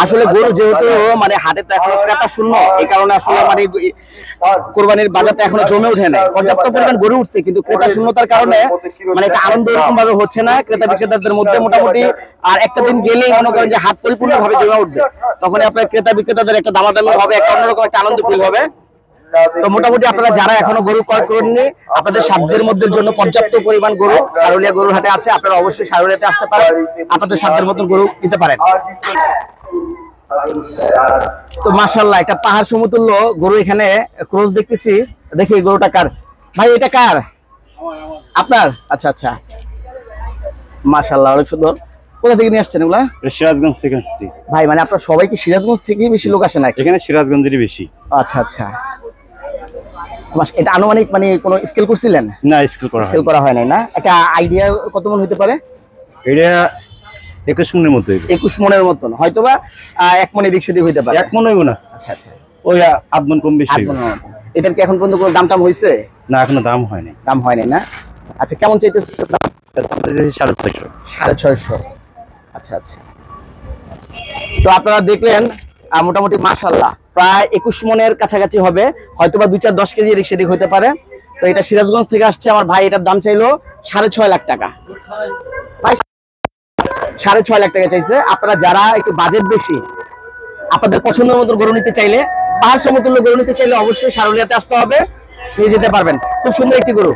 আসলে গরু যেহেতু মানে হাটে তো এখনো ক্রেতা শূন্য, এই কারণে আসলে মানে কোরবানির বাজারটা এখনো জমে ওঠে নাই। পর্যাপ্ত পরিমাণ গরু উঠছে, কিন্তু ক্রেতা শূন্যতার কারণে মানে একটা আনন্দ এরকম ভাবে হচ্ছে না ক্রেতা বিক্রেতাদের মধ্যে। মোটামুটি আর একটা দিন গেলেই মনে করেন যে হাট পরিপূর্ণ ভাবে জমে উঠবে, তখন আপনার ক্রেতা বিক্রেতাদের একটা দামাদামি হবে, একটা অন্যরকম একটা আনন্দ ফিল হবে। তো মোটামুটি আপনারা যারা এখনো গরু ক্রয় করেননি, আপনাদের সাধ্যের মধ্যে জন্য পর্যাপ্ত পরিমাণ গরু সারুলিয়া গরুর হাটে আছে, আপনারা অবশ্যই সারুলিয়াতে আসতে পারেন, আপনাদের সাধ্যের মতন গরু নিতে পারেন। তো মাশাআল্লাহ একটা পাহাড় সমতুল্য গরু এখানে ক্রস দেখতেছি। দেখি গরুটা কার ভাই? এটা কার? আপনার? আচ্ছা আচ্ছা, মাশাআল্লাহ অনেক সুন্দর। কোথা থেকে নিয়ে আসছেন এগুলা? সিরাজগঞ্জ থেকে আসছি ভাই। মানে আপনার সবাই কি সিরাজগঞ্জ থেকেই বেশি লোক আসে নাকি? এখানে সিরাজগঞ্জেরই বেশি। আচ্ছা আচ্ছা, এটা আনুমানিক মানে কোনো স্কেল করছিলেন? না, স্কেল করা হয় নাই না। একটা আইডিয়া কত মন হতে পারে? এটা 21 মনের মতো। 21 মনের মতন, হয়তোবা 1 মন এদিক সেদিক হইতে পারে। 1 মন হইব না। আচ্ছা আচ্ছা, ওই 8 মন কম বেশি। এটার কি এখন পর্যন্ত কোনো দাম টাম হয়েছে? না, এখনো দাম হয়নি। না। আচ্ছা, কেমন চাইতেছে? 650। 650। আচ্ছা আচ্ছা, তো আপনারা দেখলেন মোটামুটি মাশাআল্লাহ প্রায় 21 মনের কাছাকাছি হবে, হয়তোবা 2-4-10 কেজি এদিক সেদিক হতে পারে। তো এটা সিরাজগঞ্জ থেকে আসছে আমার ভাই, এটার দাম চাইলো 6.5 লাখ টাকা। ভাই 6.5 লাখ টাকা চাইছে। আপনারা যারা একটু বাজেট বেশি, আপনাদের পছন্দের মতো গরু নিতে চাইলে, পাহাড় সমতুল্য গরু নিতে চাইলে অবশ্যই সারুলিয়াতে আসতে হবে, নিয়ে যেতে পারবেন। খুব সুন্দর একটি গরু।